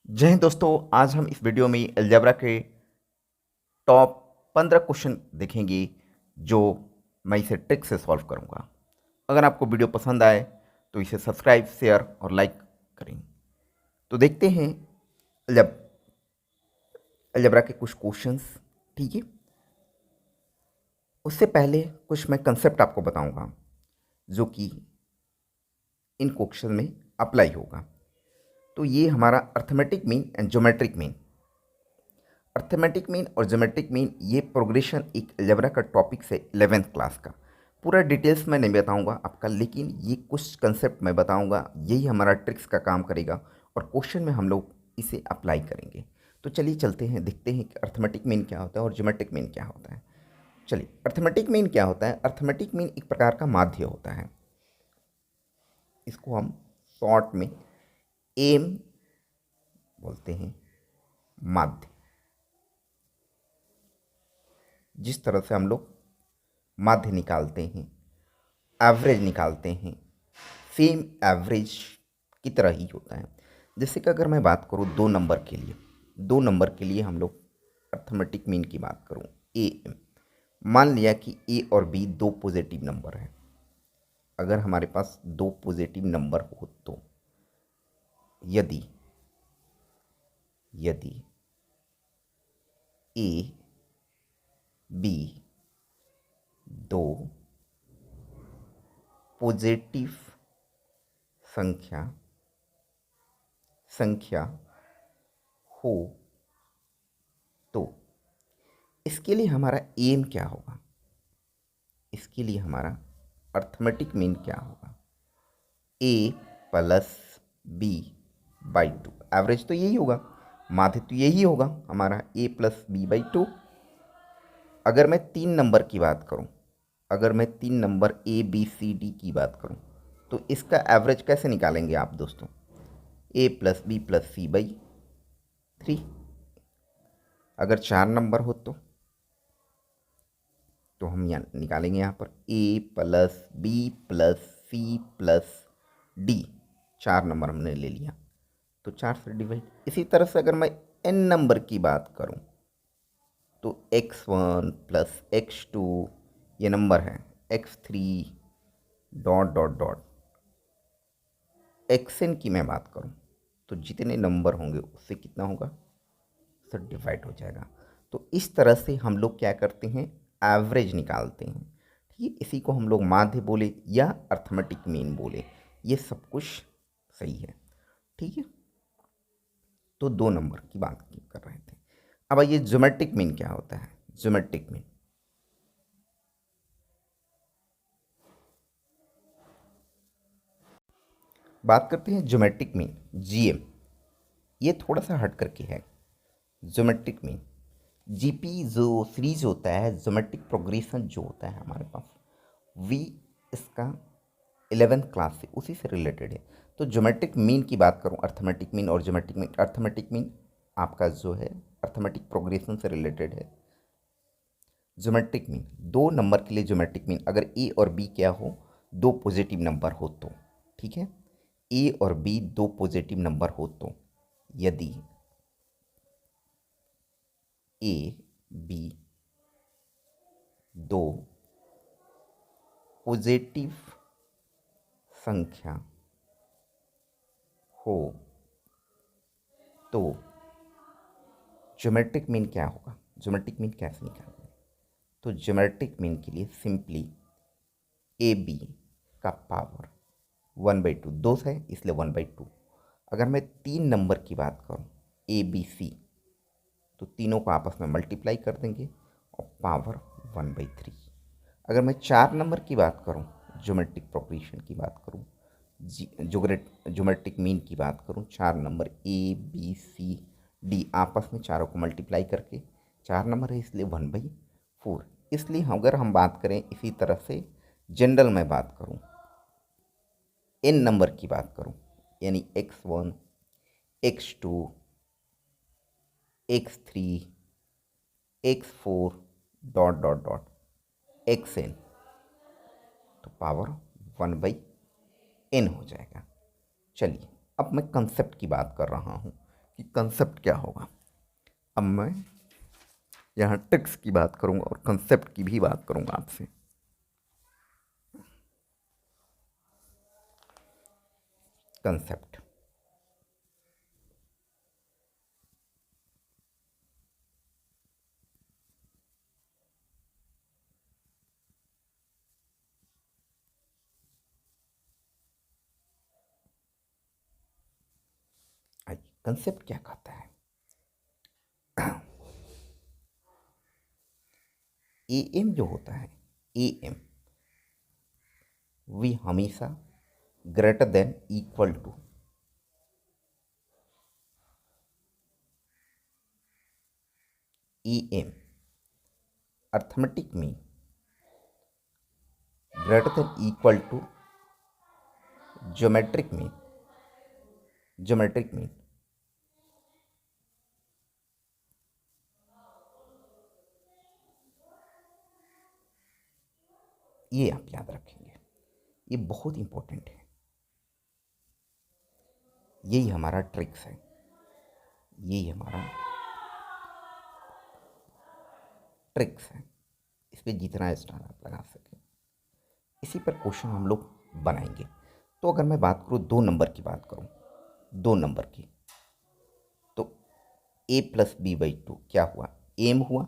जय हिंद दोस्तों। आज हम इस वीडियो में अलजेब्रा के टॉप 15 क्वेश्चन देखेंगे जो मैं इसे ट्रिक से सॉल्व करूंगा। अगर आपको वीडियो पसंद आए तो इसे सब्सक्राइब, शेयर और लाइक करें। तो देखते हैं अलजेब्रा के कुछ क्वेश्चंस। ठीक है, उससे पहले कुछ मैं कंसेप्ट आपको बताऊंगा जो कि इन क्वेश्चन में अप्लाई होगा। तो ये हमारा arithmetic mean and geometric mean. Arithmetic mean और ज्योमेट्रिक मीन ये प्रोग्रेशन एक अलजेब्रा का टॉपिक से 11th क्लास का। पूरा डिटेल्स मैं नहीं बताऊंगा आपका, लेकिन ये कुछ कंसेप्ट मैं बताऊंगा, यही हमारा ट्रिक्स का काम करेगा और क्वेश्चन में हम लोग इसे अप्लाई करेंगे। तो चलिए चलते हैं, देखते हैं कि अर्थमेटिक मीन क्या होता है और ज्योमेट्रिक मीन क्या होता है। चलिए, अर्थमेटिक मीन क्या होता है। अर्थमेटिक मीन एक प्रकार का माध्य होता है। इसको हम शॉर्ट में एम बोलते हैं, माध्य। जिस तरह से हम लोग माध्य निकालते हैं, एवरेज निकालते हैं, सेम एवरेज की तरह ही होता है। जैसे कि अगर मैं बात करूँ 2 नंबर के लिए हम लोग अर्थमेटिक मीन की बात करूँ ए एम। मान लिया कि ए और बी दो पॉजिटिव नंबर हैं। अगर हमारे पास दो पॉजिटिव नंबर हो तो यदि यदि ए बी दो पॉजिटिव संख्या हो तो इसके लिए हमारा एम क्या होगा, इसके लिए हमारा अर्थमेटिक मीन क्या होगा। A plus B by two. Average तो यही होगा, माध्य तो यही होगा हमारा A plus B by two. अगर मैं 3 नंबर की बात करूं, अगर मैं 3 number A B C D की बात करूं तो इसका एवरेज कैसे निकालेंगे आप दोस्तों। A plus B plus C by 3। अगर 4 नंबर हो तो हम यहाँ निकालेंगे, यहाँ पर A plus B plus C plus D. 4 number हमने ले लिया तो 4 से डिवाइड। इसी तरह से अगर मैं एन नंबर की बात करूं तो x1 प्लस x2 ये नंबर है, x3 dot dot dot. xn की मैं बात करूं तो जितने नंबर होंगे उससे कितना होगा, सब डिवाइड हो जाएगा। तो इस तरह से हम लोग क्या करते हैं, एवरेज निकालते हैं। ठीक है, इसी को हम लोग माध्य बोले या अर्थमेटिक मीन बोले, ये सब कुछ सही है। ठीक है, तो 2 नंबर की बात कर रहे थे। अब आइए ज्योमेट्रिक मीन क्या होता है। ज्योमेट्रिक मीन बात करते हैं, ज्योमेट्रिक मीन जीएम, ये थोड़ा सा हट करके है। ज्योमेट्रिक मीन जीपी जो सीरीज होता है, ज्योमेट्रिक प्रोग्रेशन जो होता है हमारे पास, वी इसका 11th क्लास से उसी से रिलेटेड है। तो ज्योमेट्रिक मीन की बात करूं, अर्थमेटिक मीन और ज्योमेट्रिक मीन। अर्थमेटिक मीन आपका जो है अर्थमेटिक प्रोग्रेशन से रिलेटेड है। ज्योमेट्रिक मीन 2 नंबर के लिए ज्योमेट्रिक मीन, अगर ए और बी क्या हो, दो पॉजिटिव नंबर हो तो। ठीक है, ए और बी दो पॉजिटिव नंबर हो तो यदि ए बी दो पॉजिटिव संख्या हो तो ज्योमेट्रिक मीन क्या होगा। ज्योमेट्रिक मीन कैसे निकालेंगे, तो ज्योमेट्रिक मीन के लिए सिंपली ए बी का पावर 1/2, दो है इसलिए 1/2। अगर मैं 3 नंबर की बात करूं ए बी सी तो तीनों को आपस में मल्टीप्लाई कर देंगे और पावर 1/3। अगर मैं 4 नंबर की बात करूं, ज्योमेट्रिक प्रोग्रेशन की बात करूं, ज्योमेट्रिक मीन की बात करूं, 4 number A B C D आपस में चारों को मल्टीप्लाई करके, 4 नंबर है इसलिए 1/4। इसलिए अगर हम बात करें इसी तरह से जनरल में बात करूं, एन नंबर की बात करूं, यानी x1 x2 x3 x4 dot dot dot xn, तो पावर 1/n हो जाएगा। चलिए अब मैं कंसेप्ट की बात कर रहा हूँ कि कंसेप्ट क्या होगा। अब मैं यहाँ ट्रिक्स की बात करूँगा और कंसेप्ट की भी बात करूँगा आपसे। कंसेप्ट, आइए कंसेप्ट क्या कहता है। ए एम जो होता है, ए एम वी हमेशा greater than equal to A M arithmetic mean greater than equal to geometric mean. Geometric mean ये आप याद रखेंगे, ये बहुत इंपॉर्टेंट है। यही हमारा ट्रिक्स है, यही हमारा ट्रिक्स है। इस पर जितना स्टार आप लगा सकें, इसी पर क्वेश्चन हम लोग बनाएंगे। तो अगर मैं बात करूँ 2 नंबर की बात करूँ, 2 नंबर की, तो a प्लस बी बाई 2 क्या हुआ, एम हुआ।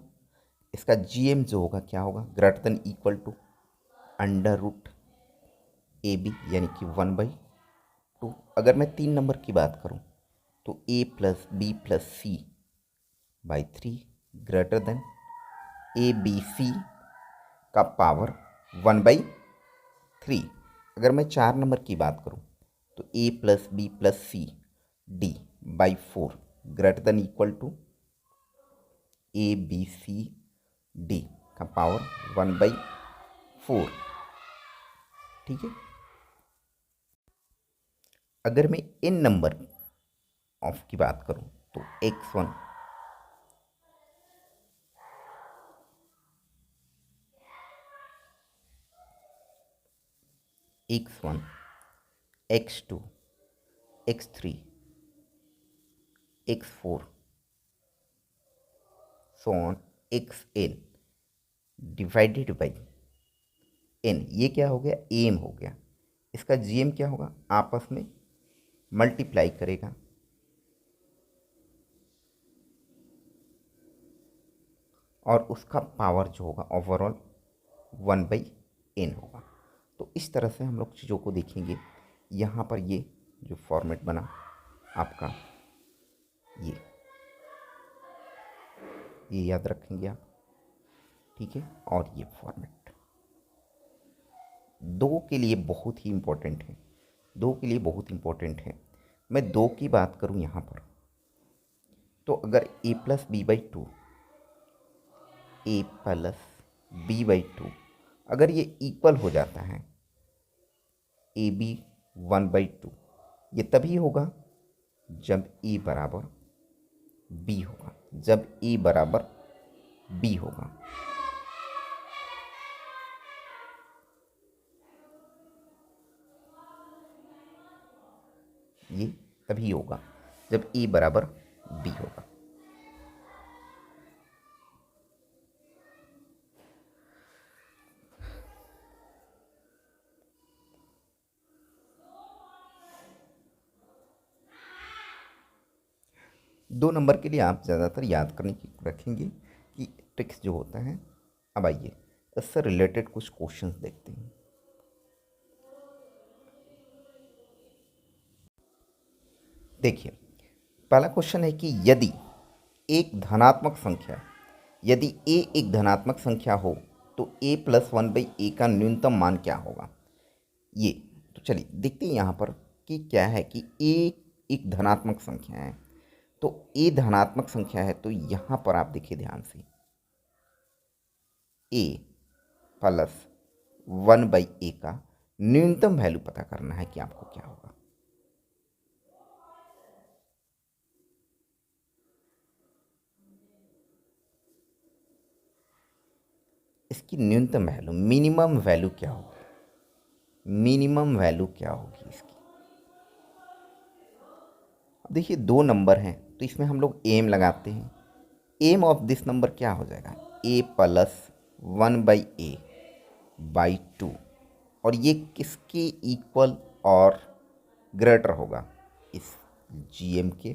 इसका जी एम जो होगा क्या होगा, greater than equal to under root A B यानी कि 1/2। अगर मैं 3 नंबर की बात करूँ तो a plus B plus C by 3 greater than A B C का पावर 1/3। अगर मैं 4 नंबर की बात करूं तो a plus B plus C D by 4 greater than equal to A B C D का पावर 1/4। ठीक है। अगर मैं n नंबर ऑफ की बात करूं तो x1 x1 x2 x3 x4 so on xn divided by n, ये क्या हो गया, एम हो गया। इसका जीएम क्या होगा, आपस में मल्टीप्लाई करेगा और उसका पावर जो होगा ओवरऑल 1/n होगा। तो इस तरह से हम लोग चीज़ों को देखेंगे। यहाँ पर ये जो फॉर्मेट बना आपका, ये याद रखेंगे आप, ठीक है। और ये फॉर्मेट 2 के लिए बहुत ही इम्पोर्टेंट है, 2 के लिए बहुत इम्पोर्टेंट है। मैं 2 की बात करूँ यहाँ पर, तो अगर a plus B by 2, A plus B by 2 अगर ये इक्वल हो जाता है ए बी 1/2, ये तभी होगा जब ए बराबर बी होगा, जब ए बराबर बी होगा। ये तभी होगा जब ए बराबर बी होगा। दो नंबर के लिए आप ज़्यादातर याद करने की रखेंगे कि ट्रिक्स जो होता है। अब आइए इससे रिलेटेड कुछ क्वेश्चंस देखते हैं। देखिए पहला क्वेश्चन है कि यदि एक धनात्मक संख्या, यदि a एक धनात्मक संख्या हो तो a प्लस 1/a का न्यूनतम मान क्या होगा। ये तो चलिए देखते हैं यहाँ पर कि क्या है कि a एक धनात्मक संख्या है। तो a धनात्मक संख्या है तो यहाँ पर आप देखिए ध्यान से, a प्लस 1/a का न्यूनतम वैल्यू पता करना है कि आपको क्या होगा। इसकी न्यूनतम वैल्यू, मिनिमम वैल्यू क्या होगी, मिनिमम वैल्यू क्या होगी इसकी। अब देखिए 2 नंबर हैं तो इसमें हम लोग एम लगाते हैं। एम ऑफ दिस नंबर क्या हो जाएगा, ए प्लस 1/a/2, और ये किसके इक्वल और ग्रेटर होगा, इस जीएम के।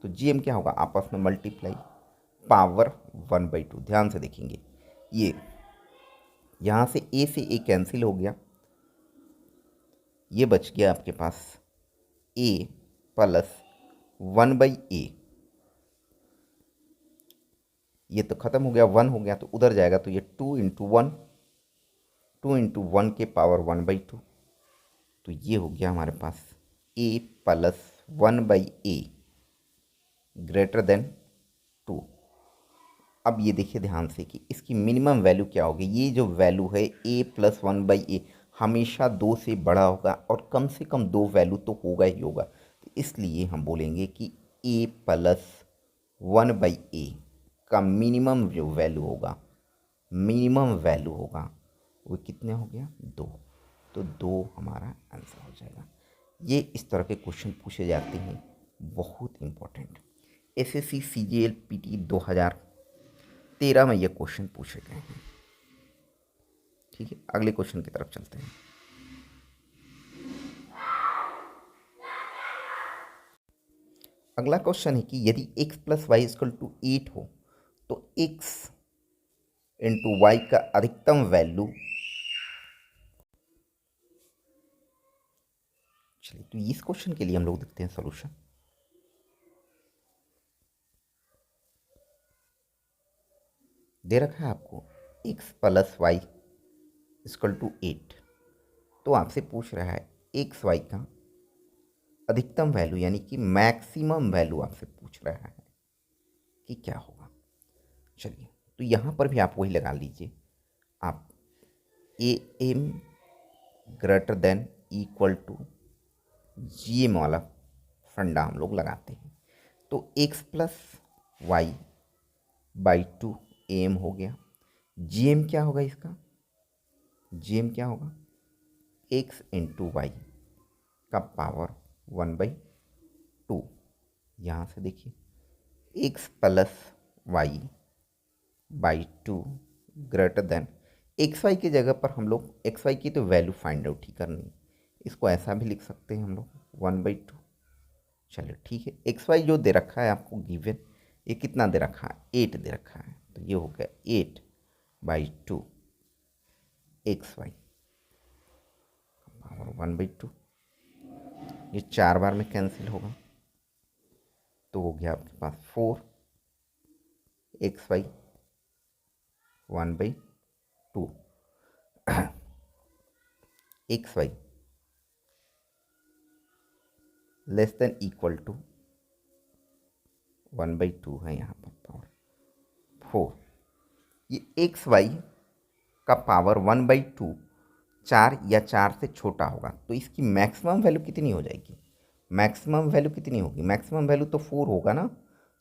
तो जीएम क्या होगा, आपस में मल्टीप्लाई पावर 1/2। ध्यान से देखेंगे, ये यहाँ से ए कैंसिल हो गया, ये बच गया आपके पास ए प्लस 1/a। ये तो ख़त्म हो गया, 1 हो गया तो उधर जाएगा, तो ये 2 × 1 के पावर 1/2। तो ये हो गया हमारे पास a plus 1/a greater than 2। अब ये देखिए ध्यान से कि इसकी मिनिमम वैल्यू क्या होगी। ये जो वैल्यू है a प्लस 1/a हमेशा 2 से बड़ा होगा, और कम से कम 2 वैल्यू तो होगा ही होगा। तो इसलिए हम बोलेंगे कि a प्लस 1/a का मिनिमम जो वैल्यू होगा, वो कितने हो गया, 2। तो 2 हमारा आंसर हो जाएगा। ये इस तरह के क्वेश्चन पूछे जाते हैं, बहुत इंपॉर्टेंट। एसएससी सीजीएल पीटी 2013 में ये क्वेश्चन पूछे गए हैं। ठीक है, अगले क्वेश्चन की तरफ चलते हैं। अगला क्वेश्चन है कि यदि x plus Y equal to 8 हो तो x इंटू वाई का अधिकतम वैल्यू, चलिए तो इस क्वेश्चन के लिए हम लोग देखते हैं सॉल्यूशन। दे रखा है आपको x plus Y equal to 8, तो आपसे पूछ रहा है एक्स वाई का अधिकतम वैल्यू यानी कि मैक्सिमम वैल्यू आपसे पूछ रहा है कि क्या होगा। चलिए तो यहाँ पर भी आप वही लगा लीजिए, आप A M greater than equal to G M वाला फंडा हम लोग लगाते हैं। तो X plus Y by 2 M हो गया। जी एम क्या होगा इसका, जी एम क्या होगा, एक्स इंटू वाई का पावर 1/2। यहाँ से देखिए X plus Y by 2 greater than, X Y की जगह पर हम लोग एक्स वाई की तो वैल्यू फाइंड आउट ही करनी, इसको ऐसा भी लिख सकते हैं हम लोग 1/2। चलिए ठीक है, एक्स वाई जो दे रखा है आपको गिवन, ये कितना दे रखा है, 8 दे रखा है। तो ये हो गया 8/2 एक्स वाई पावर 1/2। ये 4 बार में कैंसिल होगा, तो हो गया आपके पास 4 X Y 1/2 X Y less than equal to 1/2 है यहाँ पर पावर 4। ये एक्स वाई का पावर 1/2 4 या 4 से छोटा होगा, तो इसकी मैक्सिमम वैल्यू कितनी हो जाएगी, मैक्सिमम वैल्यू कितनी होगी, मैक्सिमम वैल्यू तो 4 होगा ना।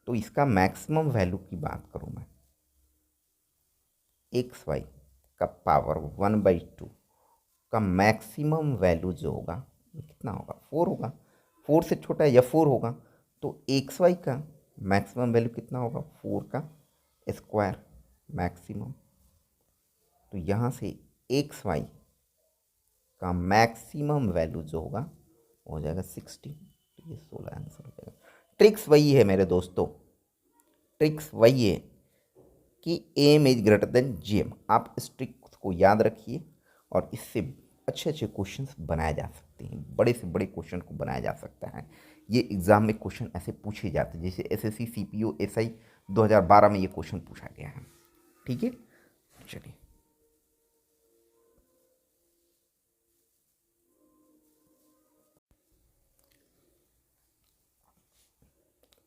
तो इसका मैक्सिमम वैल्यू की बात करूँ मैं, एक्स वाई का पावर 1/2 का मैक्सिमम वैल्यू जो होगा वो कितना होगा, 4 होगा। 4 से छोटा या 4 होगा, तो एक्स वाई का मैक्सिमम वैल्यू कितना होगा, 4 का स्क्वायर मैक्सिमम। तो यहाँ से एक्स वाई का मैक्सिमम वैल्यू जो होगा हो जाएगा 16। तो ये 16 आंसर हो जाएगा। ट्रिक्स वही है मेरे दोस्तों, ट्रिक्स वही है कि M is greater than G M. आप इस ट्रिक को याद रखिए, और इससे अच्छे अच्छे क्वेश्चंस बनाए जा सकते हैं, बड़े से बड़े क्वेश्चन को बनाया जा सकता है। ये एग्ज़ाम में क्वेश्चन ऐसे पूछे जाते हैं, जैसे एसएससी सीपीओ एसआई 2012 में ये क्वेश्चन पूछा गया है। ठीक है, चलिए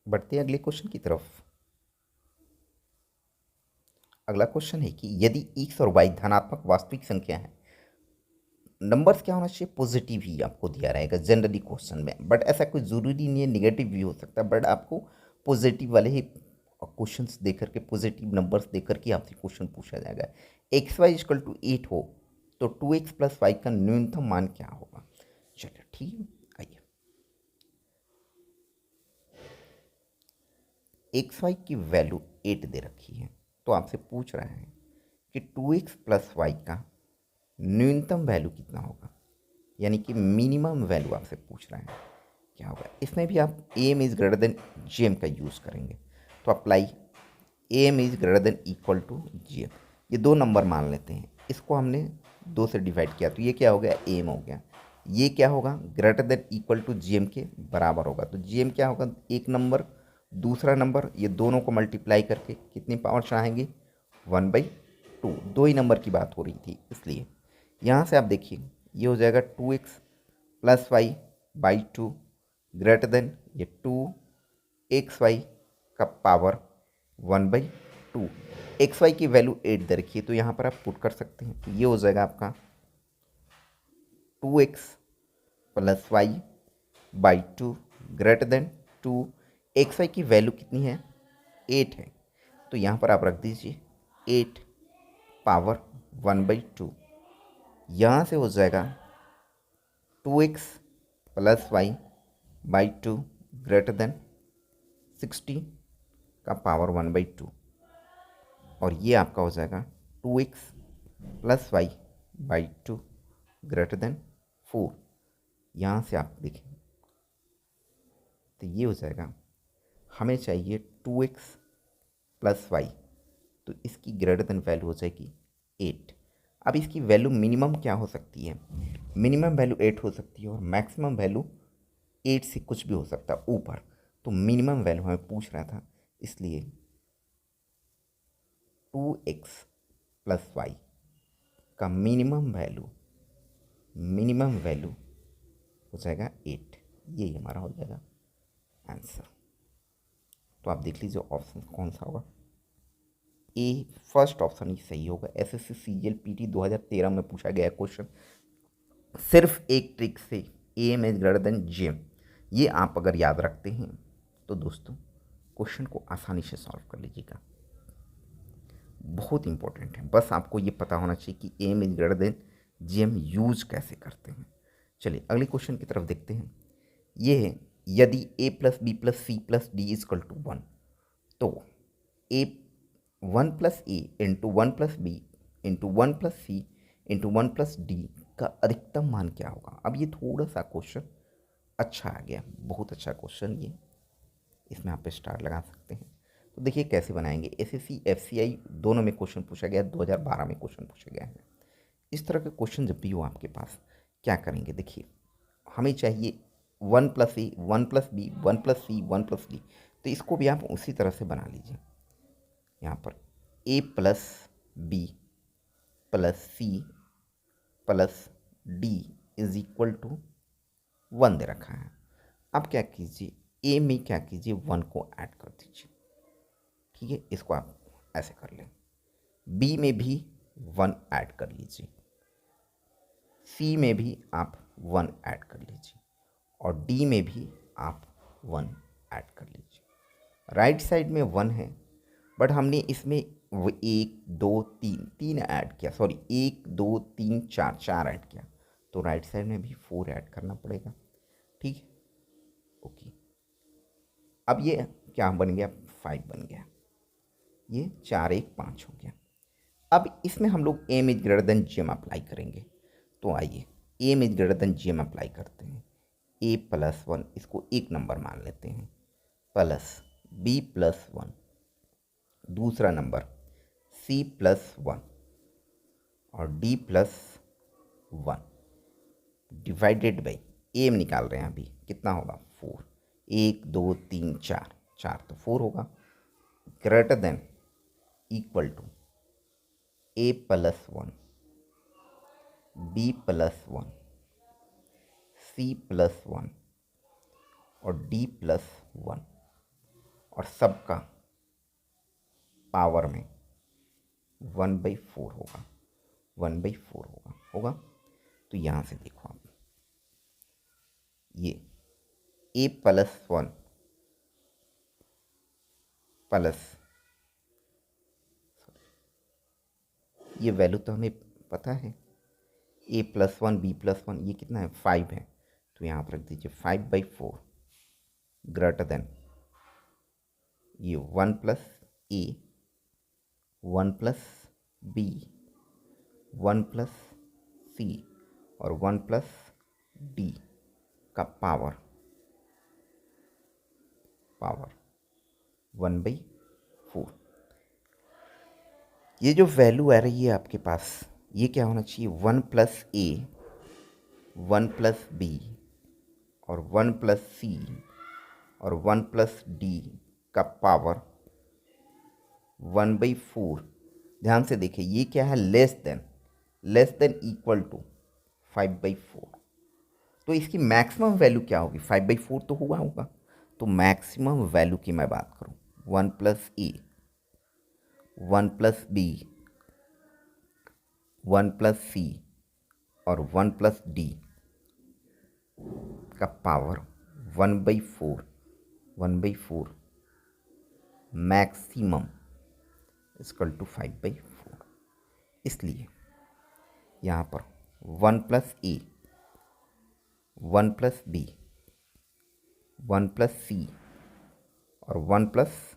बढ़ते हैं अगले क्वेश्चन की तरफ। अगला क्वेश्चन है कि यदि एक्स और वाई धनात्मक वास्तविक संख्या है, नंबर्स क्या होना चाहिए, पॉजिटिव ही आपको दिया रहेगा जनरली क्वेश्चन में, बट ऐसा कोई ज़रूरी नहीं है, नेगेटिव भी हो सकता है, बट आपको पॉजिटिव वाले ही क्वेश्चंस देकर के, पॉजिटिव नंबर्स देकर के आपसे क्वेश्चन पूछा जाएगा। एक्स वाई इक्वल टू 8 हो तो 2x प्लस वाई का न्यूनतम मान क्या होगा। चलिए ठीक है, आइए एक्स वाई की वैल्यू 8 दे रखी है, तो आपसे पूछ रहा है कि 2x प्लस वाई का न्यूनतम वैल्यू कितना होगा, यानी कि मिनिमम वैल्यू आपसे पूछ रहा है क्या होगा। इसमें भी आप M is greater than G M का यूज़ करेंगे। तो apply M is greater than equal to G M. ये दो नंबर मान लेते हैं, इसको हमने 2 से डिवाइड किया, तो ये क्या हो गया, एम हो गया। ये क्या होगा, greater than equal to G M के बराबर होगा। तो जी एम क्या होगा, एक नंबर, दूसरा नंबर, ये दोनों को मल्टीप्लाई करके कितनी पावर चाहेंगे, 1/2। दो ही नंबर की बात हो रही थी, इसलिए यहाँ से आप देखिए ये हो जाएगा 2x plus Y by 2 greater than ये 2xy का पावर 1/2। एक्स वाई की वैल्यू 8 दे रखी है, तो यहाँ पर आप पुट कर सकते हैं। तो ये हो जाएगा आपका 2x plus Y by 2 greater than 2। X Y की वैल्यू कितनी है, 8 है, तो यहाँ पर आप रख दीजिए 8 पावर 1/2। यहाँ से हो जाएगा 2x plus Y by 2 greater than 60 का पावर 1/2, और ये आपका हो जाएगा 2x plus Y by 2 greater than 4। यहाँ से आप देखें तो ये हो जाएगा, हमें चाहिए 2x प्लस वाई, तो इसकी ग्रेटर देन वैल्यू हो जाएगी 8। अब इसकी वैल्यू मिनिमम क्या हो सकती है, मिनिमम वैल्यू 8 हो सकती है और मैक्सिमम वैल्यू 8 से कुछ भी हो सकता है ऊपर। तो मिनिमम वैल्यू हमें पूछ रहा था, इसलिए 2x प्लस वाई का मिनिमम वैल्यू हो जाएगा 8। यही हमारा हो जाएगा आंसर। तो आप देख लीजिए ऑप्शन कौन सा होगा। ए फर्स्ट ऑप्शन ही सही होगा। एसएससी सीजीएल पीटी 2013 में पूछा गया क्वेश्चन, सिर्फ एक ट्रिक से, M is greater than G M. ये आप अगर याद रखते हैं तो दोस्तों क्वेश्चन को आसानी से सॉल्व कर लीजिएगा। बहुत इंपॉर्टेंट है, बस आपको ये पता होना चाहिए कि M is greater than G M use कैसे करते हैं। चलिए अगले क्वेश्चन की तरफ देखते हैं। ये है, यदि a plus B plus C plus D equal to 1, तो a 1 plus A into 1 plus B into 1 plus C into 1 plus D का अधिकतम मान क्या होगा। अब ये थोड़ा सा क्वेश्चन अच्छा आ गया, बहुत अच्छा क्वेश्चन ये, इसमें आप स्टार लगा सकते हैं। तो देखिए कैसे बनाएंगे। एसएससी एफसीआई दोनों में क्वेश्चन पूछा गया, 2012 में क्वेश्चन पूछा गया है। इस तरह के क्वेश्चन जब भी हो आपके पास, क्या करेंगे, देखिए हमें चाहिए 1 प्लस ए 1 प्लस बी 1 प्लस सी 1 प्लस डी, तो इसको भी आप उसी तरह से बना लीजिए। यहाँ पर A plus B plus C plus D is equal to 1 दे रखा है। अब क्या कीजिए, ए में क्या कीजिए, 1 को ऐड कर दीजिए। ठीक है, इसको आप ऐसे कर लें। बी में भी 1 ऐड कर लीजिए, सी में भी आप 1 ऐड कर लीजिए, और डी में भी आप 1 ऐड कर लीजिए। राइट साइड में 1 है, बट हमने इसमें 1 2 3 ऐड किया, सॉरी 1 2 3 4 ऐड किया, तो राइट साइड में भी 4 ऐड करना पड़ेगा। ठीक है, ओके। अब ये क्या बन गया, 5 बन गया, ये 4 1 5 हो गया। अब इसमें हम लोग M is greater than G M apply करेंगे। तो आइए M is greater than G M apply करते हैं। ए प्लस 1, इसको एक नंबर मान लेते हैं, प्लस बी प्लस 1, दूसरा नंबर सी प्लस 1 और D plus 1 divided by M निकाल रहे हैं अभी, कितना होगा 4। 1 2 3 4, 4 तो 4 होगा, greater than equal to A plus 1 B plus 1 C plus 1 और डी प्लस 1, और सबका पावर में 1/4 होगा, 1/4 होगा। तो यहाँ से देखो आप, ये a प्लस 1 प्लस, ये वैल्यू तो हमें पता है, a प्लस 1 b प्लस 1, ये कितना है 5 है, तो यहाँ पर रख दीजिए 5/4 ग्रेटर देन ये 1 प्लस ए, 1 प्लस बी, 1 प्लस सी और 1 प्लस डी का पावर 1/4। ये जो वैल्यू आ रही है आपके पास, ये क्या होना चाहिए? 1 प्लस ए, 1 प्लस बी और 1 प्लस सी और 1 प्लस डी का पावर 1/4। ध्यान से देखिए, ये क्या है? Less than equal to 5/4। तो इसकी मैक्सिमम वैल्यू क्या होगी? 5/4 तो हुआ होगा। तो मैक्सिमम वैल्यू की मैं बात करूँ, 1 प्लस ए, 1 प्लस बी, 1 प्लस सी और 1 प्लस डी का पावर 1/4 मैक्सिमम इक्वल टू 5/4। इसलिए यहाँ पर 1 प्लस ए, 1 प्लस बी, 1 प्लस सी और 1 प्लस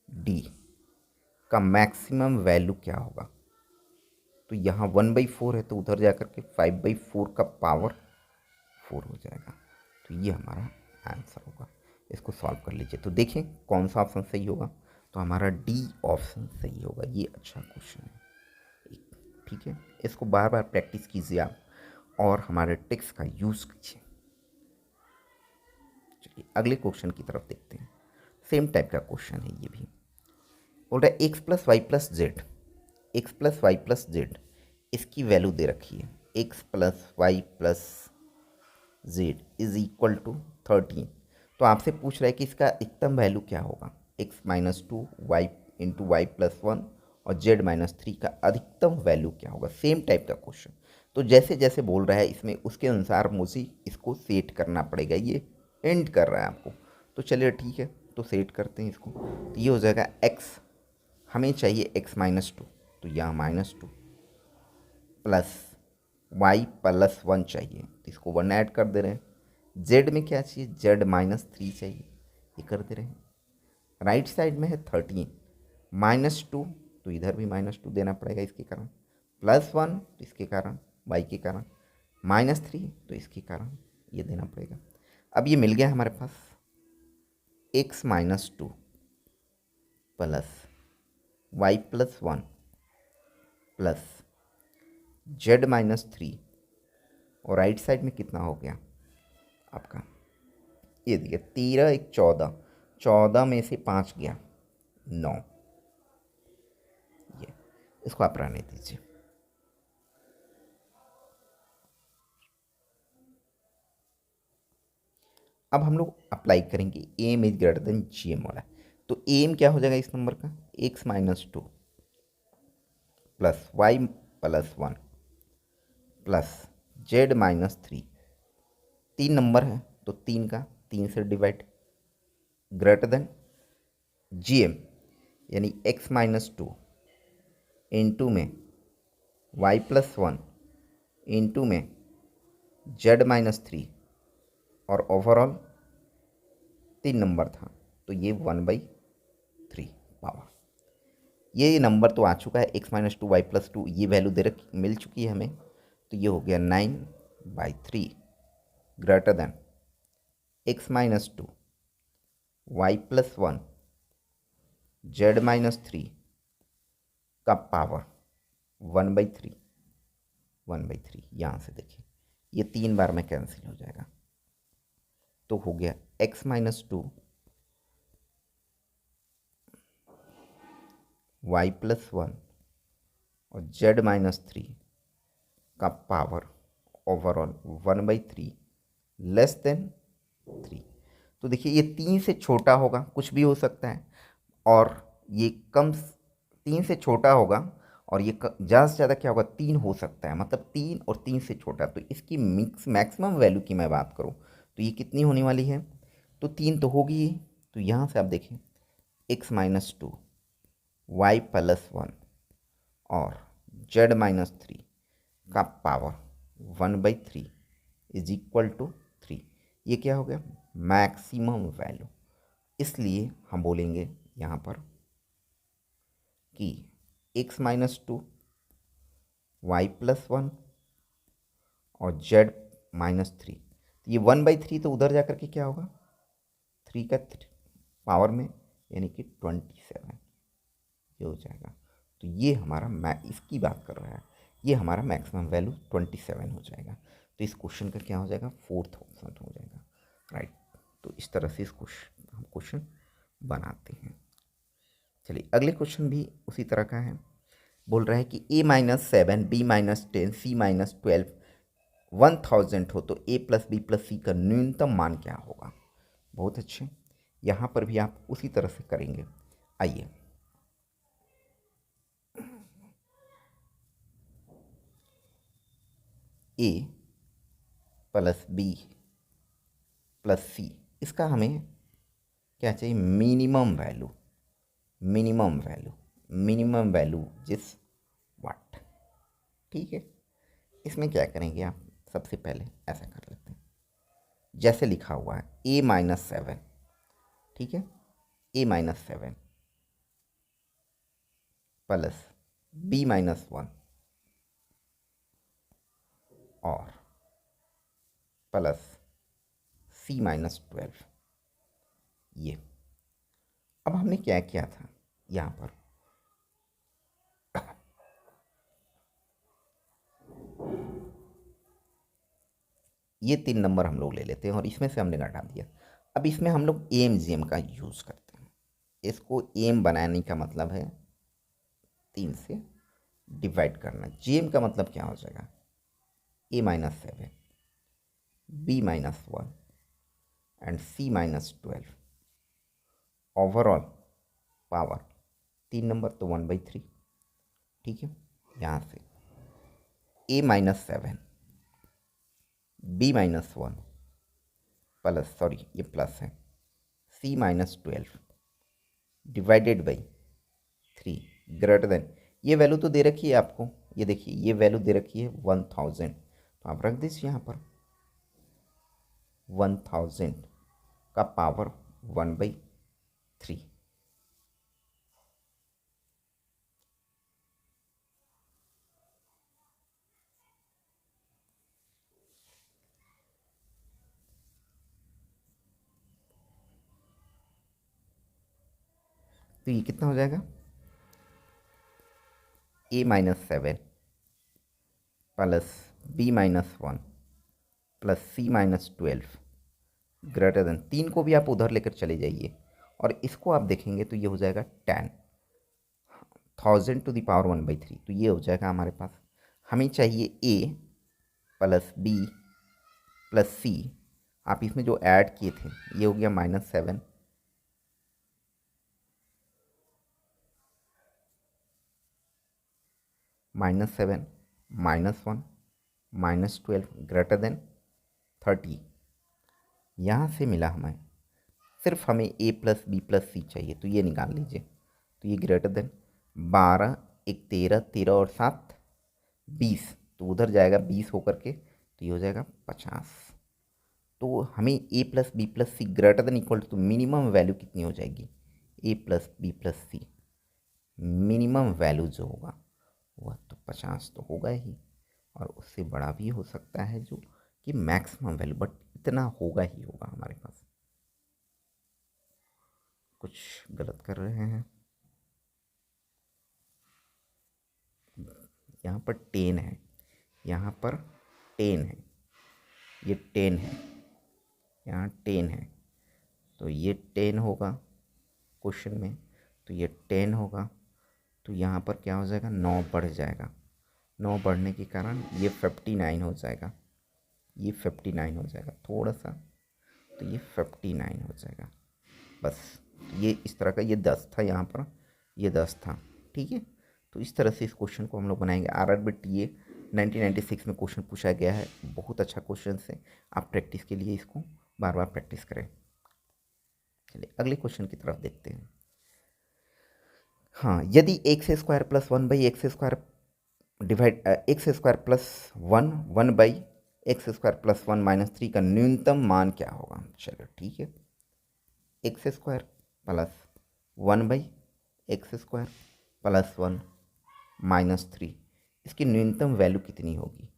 डी का मैक्सिमम वैल्यू क्या होगा? तो यहाँ 1/4 है, तो उधर जाकर के 5/4 का पावर 4 हो जाएगा। तो ये हमारा आंसर होगा। इसको सॉल्व कर लीजिए तो देखें कौन सा ऑप्शन सही होगा। तो हमारा डी ऑप्शन सही होगा। ये अच्छा क्वेश्चन है, ठीक है। इसको बार बार प्रैक्टिस कीजिए आप और हमारे ट्रिक्स का यूज़ कीजिए। चलिए अगले क्वेश्चन की तरफ देखते हैं। सेम टाइप का क्वेश्चन है ये भी। बोल रहा है X plus Y plus Z, X plus Y plus Z, इसकी वैल्यू दे रखी है। X plus Y plus Z is equal to 13। तो आपसे पूछ रहा है कि इसका अधिकतम वैल्यू क्या होगा? X minus 2 Y into Y plus 1 और जेड माइनस 3 का अधिकतम वैल्यू क्या होगा? सेम टाइप का क्वेश्चन। तो जैसे जैसे बोल रहा है इसमें, उसके अनुसार मुझे इसको सेट करना पड़ेगा। ये एंड कर रहा है आपको, तो चलिए ठीक है, तो सेट करते हैं इसको। तो ये हो जाएगा एक्स, हमें चाहिए एक्स माइनस 2, तो यहाँ -2 प्लस वाई प्लस 1 चाहिए, तो इसको 1 ऐड कर दे रहे हैं। जेड में क्या चाहिए? जेड -3 चाहिए, ये कर दे रहे हैं। राइट साइड में है 13, -2 तो इधर भी -2 देना पड़ेगा इसके कारण, +1 तो इसके कारण, वाई के कारण, -3 तो इसके कारण ये देना पड़ेगा। अब ये मिल गया हमारे पास, X -2 plus Y plus 1 plus Z -3 और राइट साइड में कितना हो गया आपका? ये देखिए 13 1 14, 14 में से 5 गया 9। ये इसको आप रहने दीजिए। अब हम लोग अप्लाई करेंगे M is greater than G M वाला। तो एम क्या हो जाएगा इस नंबर का? X -2 plus Y plus 1 plus Z -3, 3 number है तो 3 का 3 से divide, greater than G M यानी एक्स -2 इंटू में वाई प्लस 1 इंटू में जेड -3 और ओवरऑल 3 नंबर था, तो ये 1/3 पावर। ये नंबर तो आ चुका है, एक्स -2 वाई प्लस 2, ये वैल्यू दे रखी मिल चुकी है हमें। तो ये हो गया 9/3 greater than X -2 Y plus 1 Z -3 का पावर 1/3। यहाँ से देखिए ये 3 बार में कैंसिल हो जाएगा, तो हो गया एक्स -2 वाई प्लस 1 और जेड -3 का पावर ओवरऑल 1/3 लेस देन 3। तो देखिए ये 3 से छोटा होगा, कुछ भी हो सकता है, और ये कम 3 से छोटा होगा, और ये ज़्यादा से ज़्यादा क्या होगा? 3 हो सकता है, मतलब 3 और 3 से छोटा। तो इसकी मैक्सिमम वैल्यू की मैं बात करूँ तो ये कितनी होने वाली है? तो 3 तो होगी ही। तो यहाँ से आप देखें एक्स -2 वाई प्लस 1 और जेड -3 का पावर 1/3 इज इक्वल टू 3। ये क्या हो गया? Maximum value. इसलिए हम बोलेंगे यहाँ पर कि x-2 y+1 और z-3। तो ये 1/3 तो उधर जाकर के क्या होगा, 3 का पावर में, यानी कि 27 ये हो जाएगा। तो ये हमारा इसकी बात कर रहा है, ये हमारा मैक्सिमम वैल्यू 27 हो जाएगा। तो इस क्वेश्चन का क्या हो जाएगा, फोर्थ ऑप्शन हो जाएगा, राइट। तो इस तरह से इस क्वेश्चन बनाते हैं। चलिए अगले क्वेश्चन भी उसी तरह का है। बोल रहा है कि a-7 b-10 c-12 1000 हो तो a + b + c का न्यूनतम मान क्या होगा। बहुत अच्छे, यहाँ पर भी आप उसी तरह से करेंगे। आइए a + b + c, इसका हमें क्या चाहिए, मिनिमम वैल्यू जिस व्हाट। ठीक है, इसमें क्या करेंगे आप, सबसे पहले ऐसा कर लेते हैं, जैसे लिखा हुआ है a-7, ठीक है, a-7 प्लस b-1 और प्लस c-12। ये अब हमने क्या किया था यहाँ पर, ये 3 नंबर हम लोग ले लेते हैं और इसमें से हमने घटा दिया। अब इसमें हम लोग एम जी एम का यूज़ करते हैं। इसको एम बनाने का मतलब है 3 से डिवाइड करना। जी एम का मतलब क्या हो जाएगा, a-7 b-1 and c-12 overall power 3 number तो 1/3। ठीक है, यहाँ से a-7 b-1 प्लस, सॉरी ये प्लस है, c-12 divided by 3 greater than, ये वैल्यू तो दे रखी है आपको, ये देखिए ये वैल्यू दे रखी है 1000, तो आप रख दीजिए यहाँ पर 1000 का पावर 1/3। तो ये कितना हो जाएगा, a-7 plus b-1 plus c-12 greater than, 3 को भी आप उधर लेकर चले जाइए और इसको आप देखेंगे तो ये हो जाएगा 10,000 टू द पावर 1/3। तो ये हो जाएगा हमारे पास, हमें चाहिए a plus b plus c, आप इसमें जो ऐड किए थे ये हो गया -7 -7 -1 -12 ग्रेटर देन 30। यहाँ से मिला हमें, सिर्फ हमें a + b + c चाहिए, तो ये निकाल लीजिए। तो ये ग्रेटर देन 12 1 13 13 और 7 20, तो उधर जाएगा 20 होकर के, तो ये हो जाएगा 50। तो हमें a + b + c greater than equal to minimum value कितनी हो जाएगी, a + b + c minimum value जो होगा वह तो 50 तो होगा ही, और उससे बड़ा भी हो सकता है जो कि मैक्सिमम वैल्यू, बट इतना होगा ही होगा हमारे पास। कुछ गलत कर रहे हैं, यहाँ पर 10 है, यहाँ पर 10 है, ये 10 है, यहाँ 10 है, तो ये 10 होगा क्वेश्चन में, तो ये 10 होगा, तो यहाँ पर क्या हो जाएगा, 9 बढ़ जाएगा, 9 बढ़ने के कारण ये 59 हो जाएगा, ये 59 हो जाएगा थोड़ा सा, तो ये 59 हो जाएगा। बस ये इस तरह का, ये 10 था यहाँ पर, ये 10 था, ठीक है। तो इस तरह से इस क्वेश्चन को हम लोग बनाएंगे। RRB TA 1996 में क्वेश्चन पूछा गया है, बहुत अच्छा क्वेश्चन है, आप प्रैक्टिस के लिए इसको बार बार प्रैक्टिस करें। चलिए अगले क्वेश्चन की तरफ देखते हैं। हाँ, यदि x² + 1/x² divide x² + 1 1/x² + 1 - 3 का न्यूनतम मान क्या होगा। चलो ठीक है, X square plus 1/x² plus 1 -3, इसकी न्यूनतम वैल्यू कितनी होगी?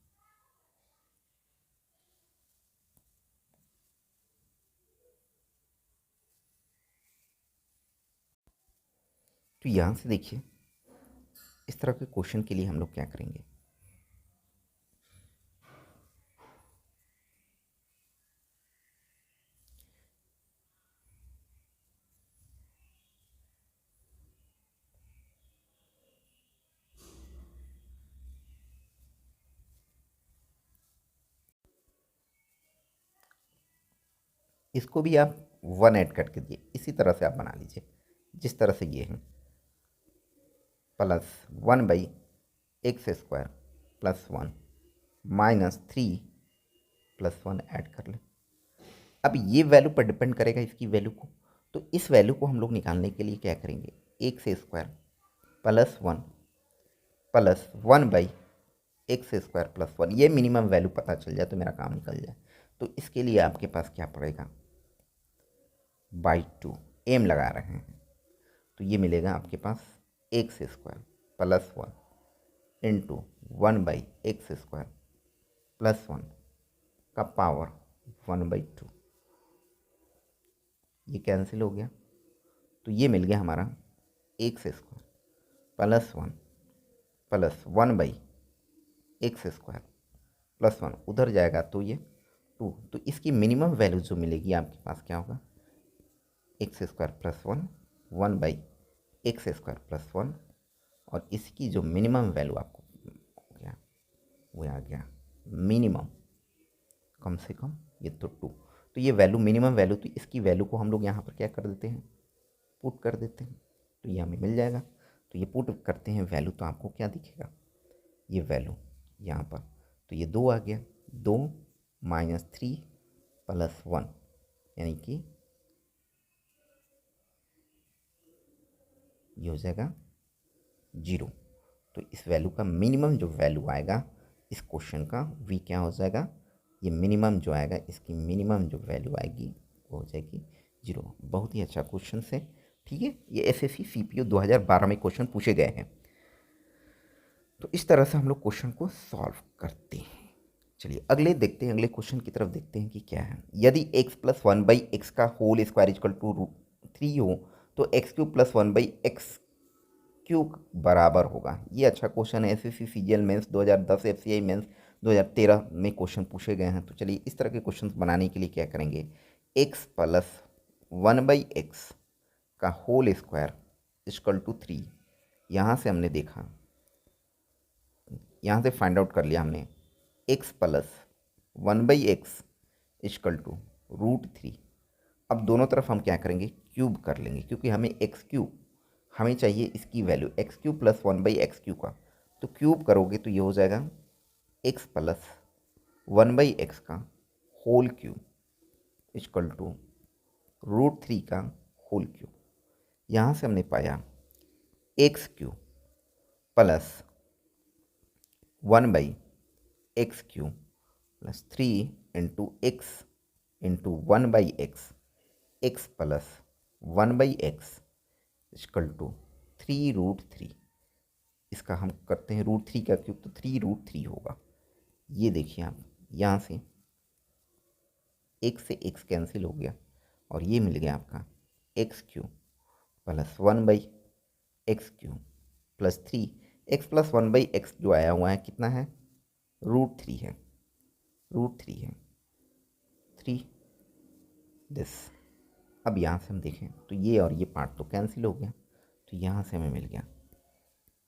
तो यहाँ से देखिए, इस तरह के क्वेश्चन के लिए हम लोग क्या करेंगे, इसको भी आप 1 ऐड करके दिए, इसी तरह से आप बना लीजिए जिस तरह से ये है, plus 1/x² plus 1 -3 plus 1 add कर लें। अब ये वैल्यू पर डिपेंड करेगा इसकी वैल्यू को, तो इस वैल्यू को हम लोग निकालने के लिए क्या करेंगे, x² plus 1 plus 1/x² plus 1, ये मिनिमम वैल्यू पता चल जाए तो मेरा काम निकल जाए। तो इसके लिए आपके पास क्या पड़ेगा, /2 एम लगा रहे हैं, तो ये मिलेगा आपके पास x² plus 1 into 1/x² plus 1 का पावर 1/2, ये कैंसिल हो गया, तो ये मिल गया हमारा x² plus 1 plus 1/x² plus 1 उधर जाएगा तो ये 2, तो इसकी मिनिमम वैल्यू जो मिलेगी आपके पास क्या होगा, x² प्लस 1 1/x² प्लस 1, और इसकी जो मिनिमम वैल्यू आपको हो गया वो आ गया मिनिमम कम से कम ये तो 2, तो ये वैल्यू मिनिमम वैल्यू, तो इसकी वैल्यू को हम लोग यहाँ पर क्या कर देते हैं, पुट कर देते हैं, तो ये हमें मिल जाएगा। तो ये पुट करते हैं वैल्यू, तो आपको क्या दिखेगा, ये वैल्यू यहाँ पर, तो ये 2 आ गया, 2 -3 प्लस 1 यानी कि ये हो जाएगा 0। तो इस वैल्यू का मिनिमम जो वैल्यू आएगा इस क्वेश्चन का, वी क्या हो जाएगा, ये मिनिमम जो आएगा इसकी मिनिमम जो वैल्यू आएगी वो हो जाएगी 0। बहुत ही अच्छा क्वेश्चन है, ठीक है। ये एसएससी सीपीओ 2012 में क्वेश्चन पूछे गए हैं। तो इस तरह से हम लोग क्वेश्चन को सॉल्व करते हैं। चलिए अगले देखते हैं, अगले क्वेश्चन की तरफ देखते हैं कि क्या है। यदि x प्लस 1/x का होल स्क्वायर इक्वल टू 3 हो तो x³ प्लस 1/x³ बराबर होगा। ये अच्छा क्वेश्चन है, SSC CGL mains 2010, FCI mains 2013 में क्वेश्चन पूछे गए हैं। तो चलिए इस तरह के क्वेश्चन बनाने के लिए क्या करेंगे, x प्लस 1/x का होल स्क्वायर इक्वल टू 3, यहाँ से हमने देखा, यहाँ से फाइंड आउट कर लिया हमने, x plus 1/x equal to √3। अब दोनों तरफ हम क्या करेंगे, क्यूब कर लेंगे, क्योंकि हमें x³ हमें चाहिए इसकी वैल्यू x³ प्लस 1/x³ का, तो क्यूब करोगे तो ये हो जाएगा x प्लस 1/x का होल क्यूब इक्वल टू √3 का होल क्यूब। यहाँ से हमने पाया x³ plus 1/x³ plus 3 into x into 1/x, x plus 1/x equal to 3√3। इसका हम करते हैं √3 का क्यूब, तो 3√3 होगा। ये देखिए आप, यहाँ से x से x कैंसिल हो गया और ये मिल गया आपका x³ plus 1/x³ plus 3, x plus 1/x जो आया हुआ है कितना है, √3 है, √3 है 3 दिस। अब यहाँ से हम देखें तो ये और ये पार्ट तो कैंसिल हो गया, तो यहाँ से हमें मिल गया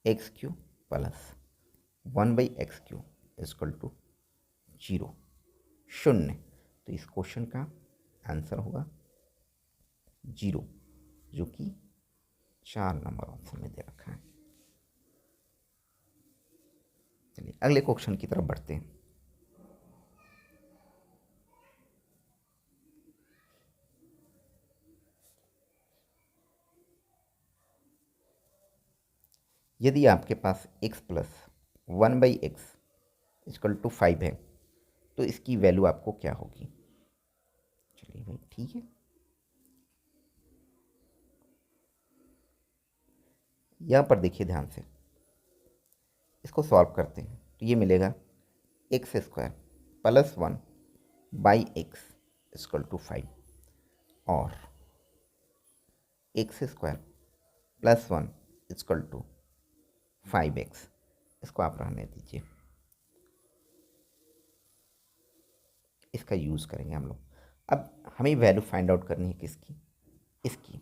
x³ plus 1/x³ equal to 0, 0। तो इस क्वेश्चन का आंसर होगा 0, जो कि 4 नंबर ऑप्शन में दे रखा है। चलिए अगले क्वेश्चन की तरफ बढ़ते हैं। यदि आपके पास x plus 1/x equal to 5 है तो इसकी वैल्यू आपको क्या होगी। चलिए भाई ठीक है, यहाँ पर देखिए ध्यान से, इसको सॉल्व करते हैं तो ये मिलेगा X square plus 1 by X equal to 5 और X square plus 1 equal to 5x। इसको आप रहने दीजिए, इसका यूज़ करेंगे हम लोग। अब हमें वैल्यू फाइंड आउट करनी है किसकी, इसकी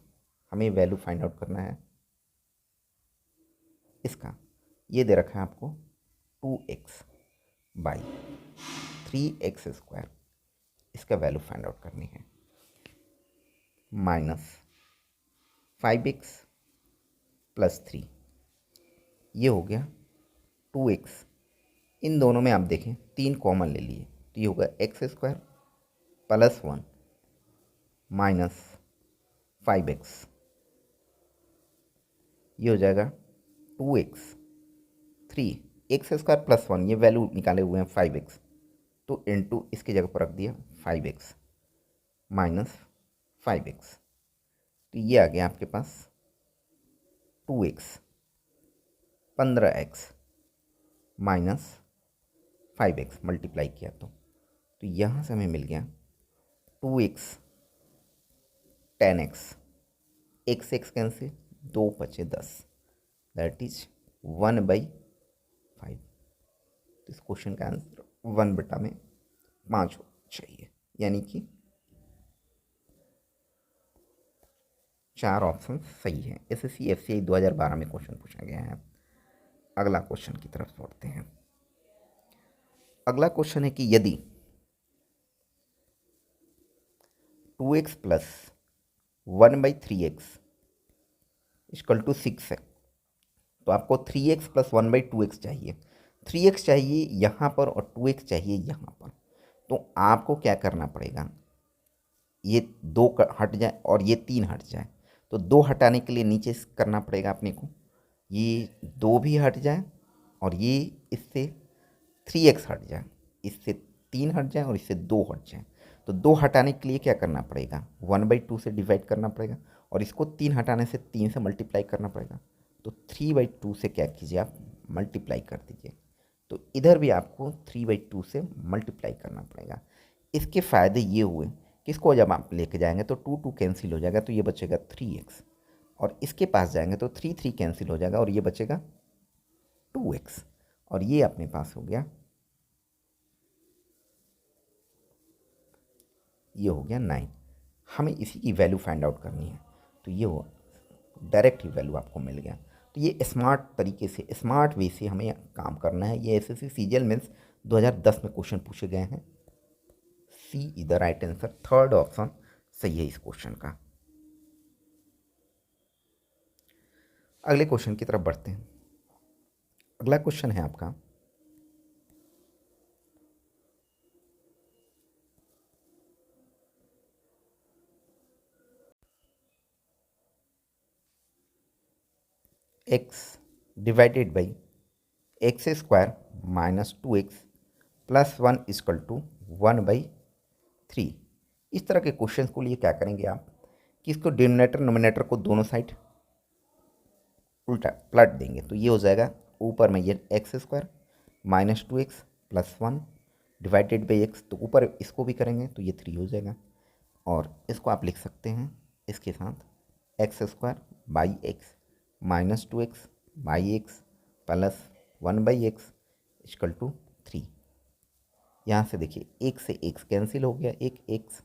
हमें वैल्यू फाइंड आउट करना है इसका। ये दे रखा है आपको 2x बाई 3x स्क्वायर, इसका वैल्यू फाइंड आउट करनी है, माइनस 5x प्लस 3, ये हो गया 2x। इन दोनों में आप देखें 3 कॉमन ले लिए तो ये होगा x square plus 1 minus 5x, ये हो जाएगा 2x 3 एक्स स्क्वायर प्लस 1, ये वैल्यू निकाले हुए हैं 5x, तो इनटू इसकी जगह पर रख दिया 5x माइनस 5x, तो ये आ गया आपके पास 2x 15x minus 5x multiply किया तो यहाँ से हमें मिल गया 2x 10x, x x cancel, 2 बचे 10, दैट इज 1/5। तो इस क्वेश्चन का आंसर 1/5 चाहिए, यानी कि 4 ऑप्शन सही है। SSC FCI 2012 में क्वेश्चन पूछा गया है। अगला क्वेश्चन की तरफ बढ़ते हैं। अगला क्वेश्चन है कि यदि 2x plus 1/3x equal to 6 है, तो आपको 3x प्लस 1/2x चाहिए। 3x चाहिए यहाँ पर और 2x चाहिए यहाँ पर, तो आपको क्या करना पड़ेगा, ये 2 हट जाए और ये 3 हट जाए, तो 2 हटाने के लिए नीचे करना पड़ेगा अपने को, ये 2 भी हट जाए और ये इससे 3x हट जाए, इससे 3 हट जाए और इससे 2 हट जाए। तो 2 हटाने के लिए क्या करना पड़ेगा, 1/2 से डिवाइड करना पड़ेगा और इसको 3 हटाने से 3 से मल्टीप्लाई करना पड़ेगा। तो 3/2 से क्या कीजिए, आप मल्टीप्लाई कर दीजिए। तो इधर भी आपको 3/2 से मल्टीप्लाई करना पड़ेगा। इसके फ़ायदे ये हुए कि इसको जब आप लेके जाएंगे तो 2 2 कैंसिल हो जाएगा, तो ये बचेगा 3x, और इसके पास जाएंगे तो 3 3 कैंसिल हो जाएगा और ये बचेगा 2x, और ये अपने पास हो गया, ये हो गया 9। हमें इसी की वैल्यू फाइंड आउट करनी है, तो ये हो डायरेक्ट ही वैल्यू आपको मिल गया। तो ये स्मार्ट तरीके से, स्मार्ट वे से हमें काम करना है। ये SSC CGL मेंस 2010 में क्वेश्चन पूछे गए हैं। C is the right answer, third option सही है इस क्वेश्चन का। अगले क्वेश्चन की तरफ बढ़ते हैं। अगला क्वेश्चन है आपका x divided by X square minus 2x plus 1 equal to 1/3। इस तरह के क्वेश्चन को लिए क्या करेंगे आप कि इसको डिनोमिनेटर नोमिनेटर को दोनों साइड उल्टा पलट देंगे, तो ये हो जाएगा ऊपर में ये x square minus 2x plus 1 divided by x, तो ऊपर इसको भी करेंगे तो ये 3 हो जाएगा, और इसको आप लिख सकते हैं इसके साथ X square by X minus 2x by X plus 1/x equal to 3। यहाँ से देखिए एक से x कैंसिल हो गया, एक x,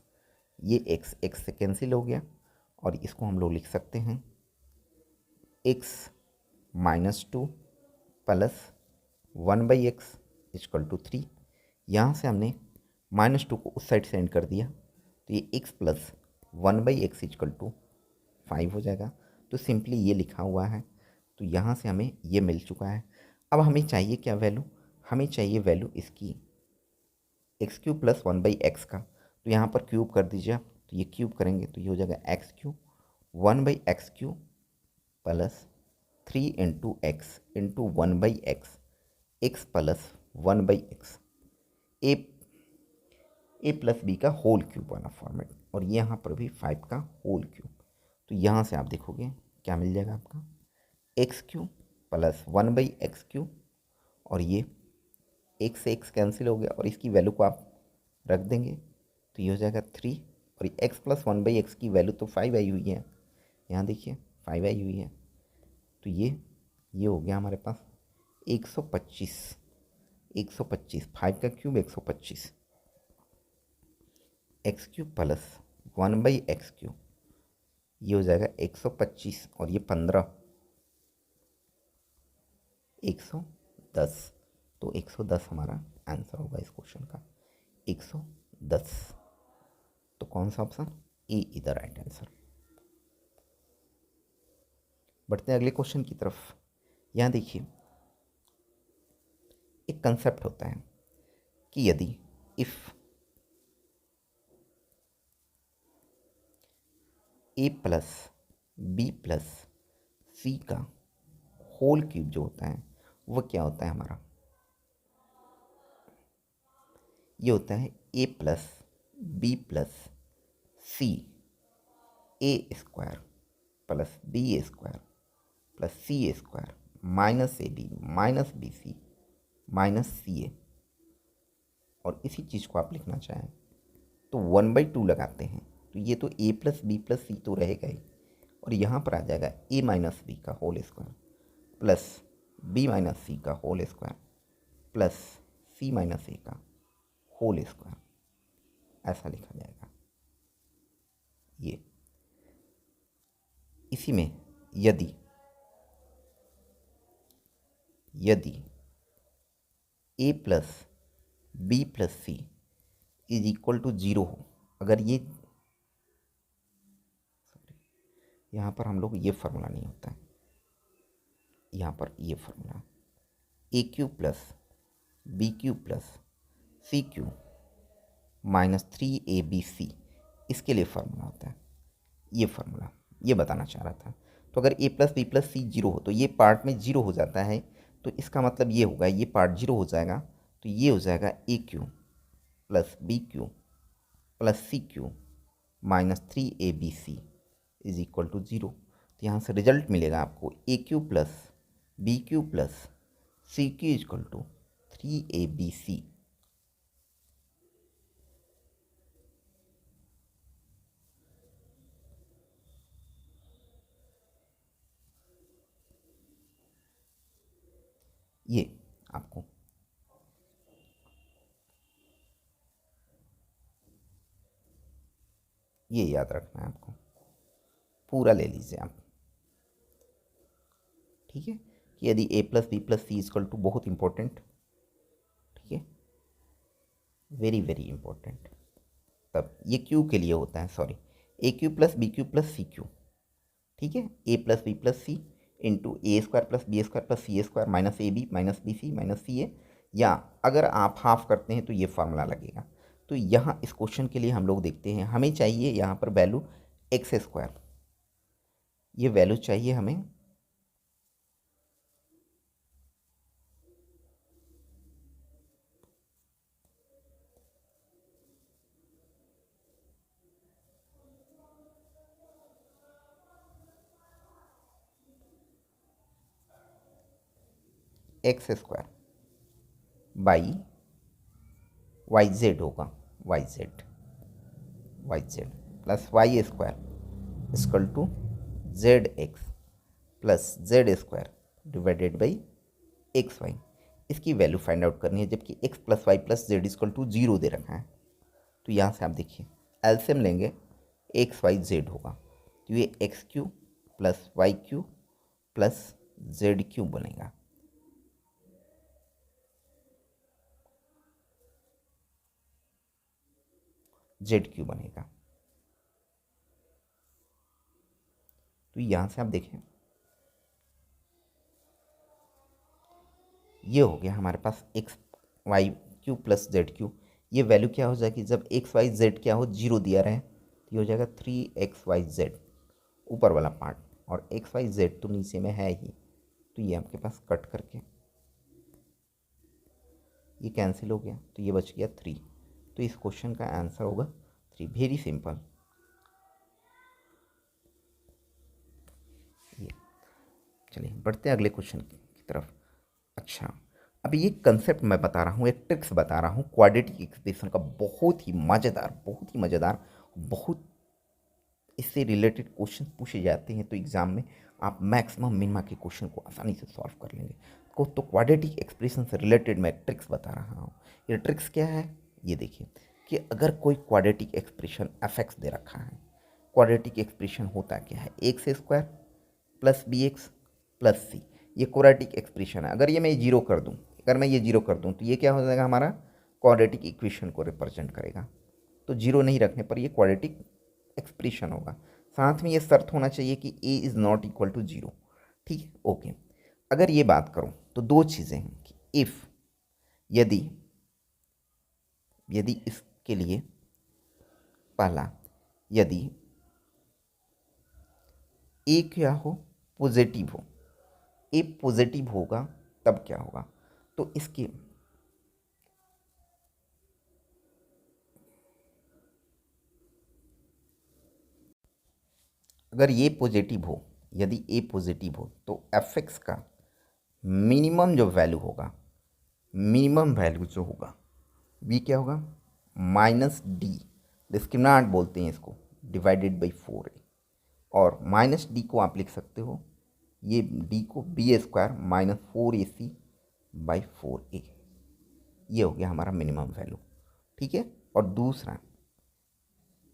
ये x से कैंसिल हो गया, और इसको हम लोग लिख सकते हैं x minus 2 plus 1/x equal to 3। यहाँ से हमने -2 को उस साइड से एंड कर दिया, तो ये x plus 1/x equal to 5 हो जाएगा। तो सिंपली ये लिखा हुआ है, तो यहाँ से हमें ये मिल चुका है। अब हमें चाहिए क्या वैल्यू, हमें चाहिए वैल्यू इसकी x³ प्लस 1/x का, तो यहाँ पर क्यूब कर दीजिए आप, तो ये क्यूब करेंगे तो ये हो जाएगा x³ 1/x³ plus 3 into x into 1/x, x plus 1/x, ए प्लस बी का होल क्यूब वाला फॉर्मेट, और यहाँ पर भी 5 का होल क्यूब। तो यहाँ से आप देखोगे क्या मिल जाएगा आपका x cube plus 1/x Q, और ये एक्स से एक्स कैंसिल हो गया और इसकी वैल्यू को आप रख देंगे तो ये हो जाएगा 3, और ये एक्स प्लस 1/x की वैल्यू तो 5 आई हुई है, यहाँ देखिए 5 आई हुई है, तो ये हो गया हमारे पास 125, 5 का cube 125, x cube plus 1/x Q, ये हो जाएगा 125, और ये 15, 110, तो 110 हमारा आंसर होगा इस क्वेश्चन का, 110। तो कौन सा option, A is the right answer. बढ़ते हैं अगले क्वेश्चन की तरफ। यहाँ देखिए एक कंसेप्ट होता है कि यदि if A plus B plus C का होल क्यूब जो होता है वह क्या होता है हमारा, ये होता है A plus B plus C A square plus B square plus C square minus A B minus B C minus C A, और इसी चीज़ को आप लिखना चाहें तो 1/2 लगाते हैं, तो ये तो A plus B plus C तो रहेगा ही, और यहाँ पर आ जाएगा ए माइनस बी का whole square plus B minus C का whole square plus C minus A का होल स्क्वायर, ऐसा लिखा जाएगा। ये इसी में यदि A plus B plus C is equal to 0 हो, अगर ये यहाँ पर हम लोग ये फार्मूला नहीं होता है, यहाँ पर ये formula A cube plus B cube plus C cube minus 3abc, इसके लिए फार्मूला होता है, ये फार्मूला ये बताना चाह रहा था। तो अगर ए प्लस बी प्लस सी 0 हो तो ये पार्ट में 0 हो जाता है, तो इसका मतलब ये होगा ये पार्ट 0 हो जाएगा, तो ये हो जाएगा A cube plus B cube plus C cube minus 3abc is equal to 0। तो यहाँ से रिजल्ट मिलेगा आपको A cube plus B cube plus C cube is equal to 3abc। ये आपको ये याद रखना है, आपको पूरा ले लीजिए आप, ठीक है, कि यदि A plus B plus C equal to, बहुत इंपॉर्टेंट, ठीक है, वेरी वेरी इंपॉर्टेंट। तब ये क्यू के लिए होता है, sorry, A cube plus B cube plus C cube, ठीक है, A plus B plus C into A square plus B square plus C square minus A B minus B C minus C A, या अगर आप half करते हैं तो ये formula लगेगा। तो यहाँ इस क्वेश्चन के लिए हम लोग देखते हैं, हमें चाहिए यहाँ पर वैल्यू एक्स स्क्वायर, ये वैल्यू चाहिए हमें X square by Y Z होगा, Y Z plus Y square equal to Z X plus Z square divided by X Y. इसकी वैल्यू फाइंड आउट करनी है, जबकि X plus Y plus Z equal to 0 दे रखा है। तो यहाँ से आप देखिए एलसीएम लेंगे, एक्स वाई जेड होगा, तो ये X cube plus Y cube plus Z cube बनेगा, जेड क्यू बनेगा। तो यहाँ से आप देखें ये हो गया हमारे पास X Y cube plus Z cube, ये वैल्यू क्या हो जाएगी जब एक्स वाई जेड क्या हो 0 दिया रहे, तो ये हो जाएगा 3xyz ऊपर वाला पार्ट, और xyz तो नीचे में है ही, तो ये आपके पास कट करके ये कैंसिल हो गया, तो ये बच गया 3। तो इस क्वेश्चन का आंसर होगा 3, वेरी सिंपल। ये चलिए बढ़ते हैं अगले क्वेश्चन की तरफ। अच्छा, अब ये कंसेप्ट मैं बता रहा हूँ, एक ट्रिक्स बता रहा हूँ क्वाड्रेटिक एक्सप्रेशन का, बहुत ही मज़ेदार, बहुत ही मज़ेदार, बहुत इससे रिलेटेड क्वेश्चन पूछे जाते हैं तो एग्ज़ाम में आप मैक्सिमम मिनिमम के क्वेश्चन को आसानी से सॉल्व कर लेंगे। को तो क्वाड्रेटिक एक्सप्रेशन से रिलेटेड मैं ट्रिक्स बता रहा हूँ। ये ट्रिक्स क्या है, ये देखिए कि अगर कोई क्वाड्रेटिक एक्सप्रेशन एफ एक्स दे रखा है, क्वाड्रेटिक एक्सप्रेशन होता क्या है, X square plus B X plus C, ये क्वाड्रेटिक एक्सप्रेशन है। अगर ये मैं जीरो कर दूँ, अगर मैं ये जीरो कर दूँ तो ये क्या हो जाएगा, हमारा क्वाड्रेटिक इक्वेशन को रिप्रेजेंट करेगा। तो जीरो नहीं रखने पर ये क्वाड्रेटिक एक्सप्रेशन होगा। साथ में ये शर्त होना चाहिए कि A is not equal to zero. ठीक है, ओके। अगर ये बात करूँ तो दो चीज़ें हैं कि इफ़, यदि, यदि इसके लिए पहला, यदि ए क्या हो, पॉजिटिव हो, ए पॉजिटिव होगा तब क्या होगा, तो इसके अगर ये पॉजिटिव हो, यदि ए पॉजिटिव हो तो एफ एक्स का मिनिमम जो वैल्यू होगा, मिनिमम वैल्यू जो होगा वी क्या होगा, माइनस डी, डिस्क्रिमिनेंट बोलते हैं इसको, डिवाइडेड बाई 4a। और माइनस डी को आप लिख सकते हो, ये डी को B square minus 4ac by 4a, ये हो गया हमारा मिनिमम वैल्यू। ठीक है, और दूसरा,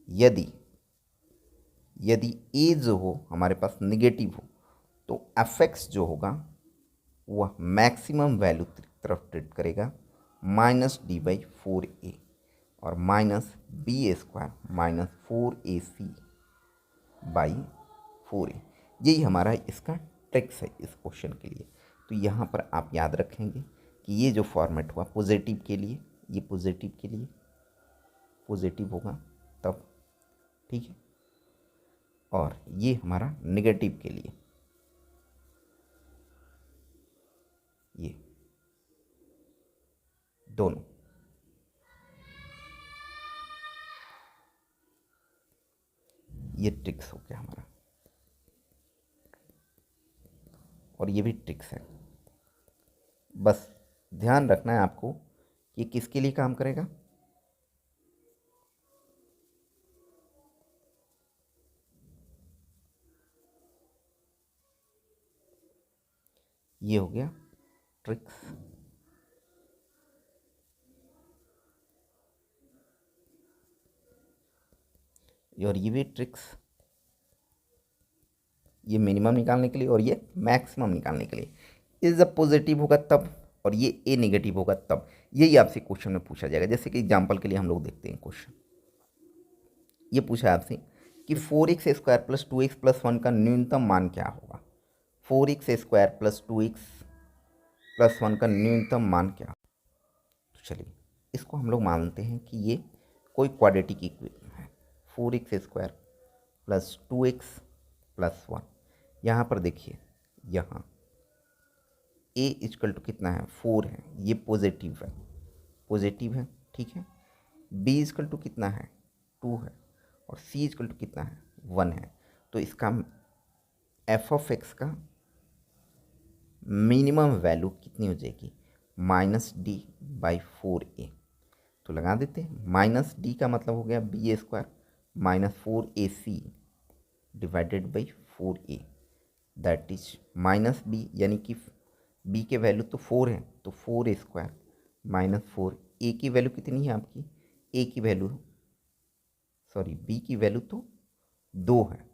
यदि, यदि ए जो हो हमारे पास निगेटिव हो तो एफ एक्स जो होगा वह मैक्सिमम वैल्यू तरफ ट्रीट करेगा, माइनस डी बाई 4a और minus B square minus 4ac by 4a। यही हमारा इसका ट्रिक्स है इस क्वेश्चन के लिए। तो यहाँ पर आप याद रखेंगे कि ये जो फॉर्मेट हुआ पॉजिटिव के लिए, ये पॉजिटिव के लिए पॉजिटिव होगा तब, ठीक है, और ये हमारा नेगेटिव के लिए, ये दोनों। ये ट्रिक्स हो गया हमारा, और ये भी ट्रिक्स है। बस ध्यान रखना है आपको कि किसके लिए काम करेगा, ये हो गया ट्रिक्स। और ये भी ट्रिक्स, ये मिनिमम निकालने के लिए और ये मैक्सिमम निकालने के लिए। ये जब पॉजिटिव होगा तब और ये ए नेगेटिव होगा तब, यही आपसे क्वेश्चन में पूछा जाएगा। जैसे कि एग्जांपल के लिए हम लोग देखते हैं क्वेश्चन, ये पूछा है आपसे कि 4x square plus 2x plus 1 का न्यूनतम मान क्या होगा। 4x square plus 2x plus 1 का न्यूनतम मान क्या होगा। तो चलिए इसको हम लोग मानते हैं कि ये कोई क्वाड्रेटिक इक्वेशन है। 4x square plus 2x plus 1, यहाँ पर देखिए, यहाँ ए इजकल टू कितना है, 4 है, ये पॉजिटिव है, पॉजिटिव है, ठीक है। बी इजकल टू कितना है, 2 है, और सी इजकल टू कितना है, 1 है। तो इसका एफ ऑफ एक्स का मिनिमम वैल्यू कितनी हो जाएगी, माइनस डी बाई 4a। तो लगा देते हैं, माइनस डी का मतलब हो गया B square minus 4ac divided by 4a, that is minus B, यानी कि बी के वैल्यू तो 4 है, तो 4 स्क्वायर माइनस 4, ए की वैल्यू कितनी है आपकी, ए की वैल्यू, सॉरी बी की वैल्यू तो 2 है,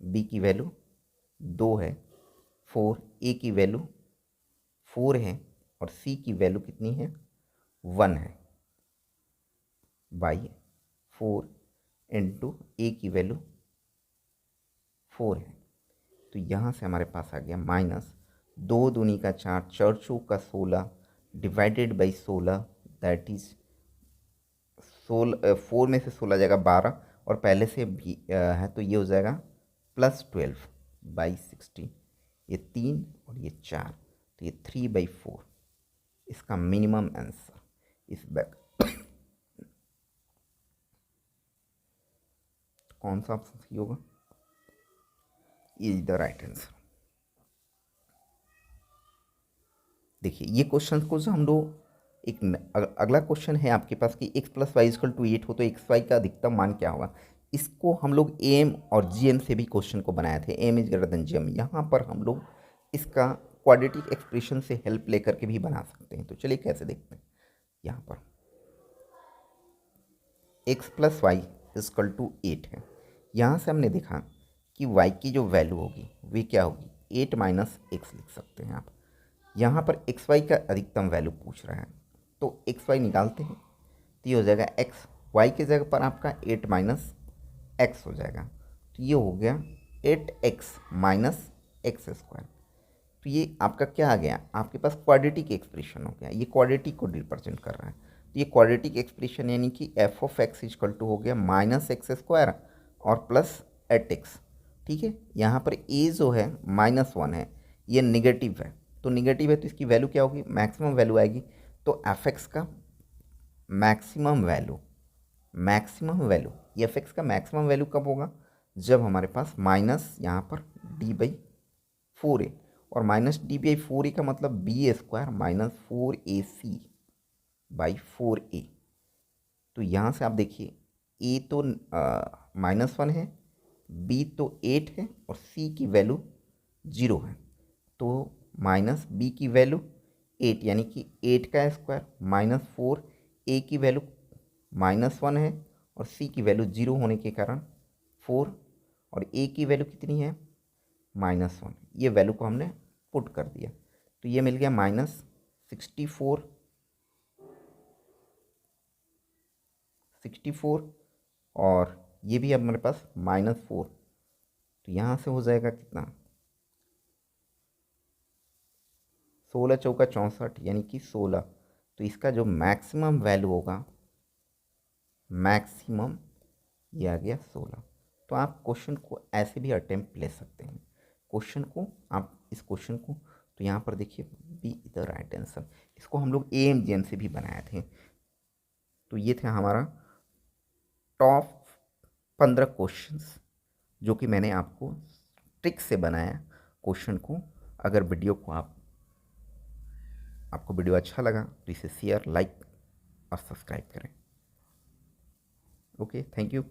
बी की वैल्यू 2 है, 4, ए की वैल्यू 4 है, और सी की वैल्यू कितनी है, 1 है, बाई 4 इंटू ए की वैल्यू 4 है। तो यहाँ से हमारे पास आ गया माइनस 2 दूनी का 4, 4 चौक का 16 डिवाइडेड बाई 16, दैट इज 4 में से 16 जाएगा 12, और पहले से भी है तो ये हो जाएगा प्लस 12 बाई 16, ये 3 और ये 4, तो ये 3/4 इसका मिनिमम आंसर इस बैक। कौन सा ऑप्शन सही होगा, इज द राइट आंसर। देखिए ये क्वेश्चन को जो हम लोग अगला क्वेश्चन है आपके पास कि x plus Y equal to 8 हो तो एक्स वाई का अधिकतम मान क्या होगा। इसको हम लोग एम और जीएम से भी क्वेश्चन को बनाए थे, M is greater than G M. यहाँ पर हम लोग इसका क्वाड्रेटिक एक्सप्रेशन से हेल्प लेकर के भी बना सकते हैं। तो चलिए कैसे देखते हैं। यहाँ पर x plus Y equal to 8 है। यहाँ से हमने देखा कि y की जो वैल्यू होगी वे क्या होगी, 8 माइनस एक्स लिख सकते हैं आप। यहाँ पर एक्स वाई का अधिकतम वैल्यू पूछ रहा है तो एक्स वाई निकालते हैं तो ये हो जाएगा एक्स, वाई की जगह पर आपका 8 माइनस एक्स हो जाएगा। तो ये हो गया 8x माइनस एक्स स्क्वायर। तो ये आपका क्या आ गया, आपके पास क्वाड्रेटिक एक्सप्रेशन हो गया। ये क्वाड्रेटिक को रिप्रेजेंट कर रहा है। तो ये क्वाड्रेटिक एक्सप्रेशन यानी कि F of X equal to हो गया माइनस एक्स स्क्वायर और प्लस 8x। ठीक है, यहाँ पर ए जो है -1 है, ये निगेटिव है। तो निगेटिव है तो इसकी वैल्यू क्या होगी, मैक्सिमम वैल्यू आएगी। तो एफ एक्स का मैक्सिमम वैल्यू, एफ एक्स का मैक्सिमम वैल्यू कब होगा, जब हमारे पास माइनस यहाँ पर d/4a, और माइनस d/4a का मतलब b² माइनस 4ac/4a। तो यहाँ से आप देखिए a तो -1 है, b तो 8 है और c की वैल्यू 0 है। तो माइनस b की वैल्यू 8 यानी कि 8 का स्क्वायर माइनस 4, a की वैल्यू -1 है और c की वैल्यू 0 होने के कारण 4, और a की वैल्यू कितनी है -1। ये वैल्यू को हमने पुट कर दिया तो ये मिल गया -64 और ये भी अब हमारे पास -4। तो यहाँ से हो जाएगा कितना, 16 चौका 64 यानी कि 16। तो इसका जो मैक्सिमम वैल्यू होगा, मैक्सिमम ये आ गया 16। तो आप क्वेश्चन को ऐसे भी अटेम्प्ट ले सकते हैं। क्वेश्चन को आप इस क्वेश्चन को, तो यहाँ पर देखिए बी द राइट आंसर। इसको हम लोग AMGM से भी बनाए थे। तो ये था हमारा टॉप 15 क्वेश्चंस जो कि मैंने आपको ट्रिक से बनाया क्वेश्चन को। अगर वीडियो को आपको वीडियो अच्छा लगा तो इसे शेयर, लाइक और सब्सक्राइब करें। Okay, thank you.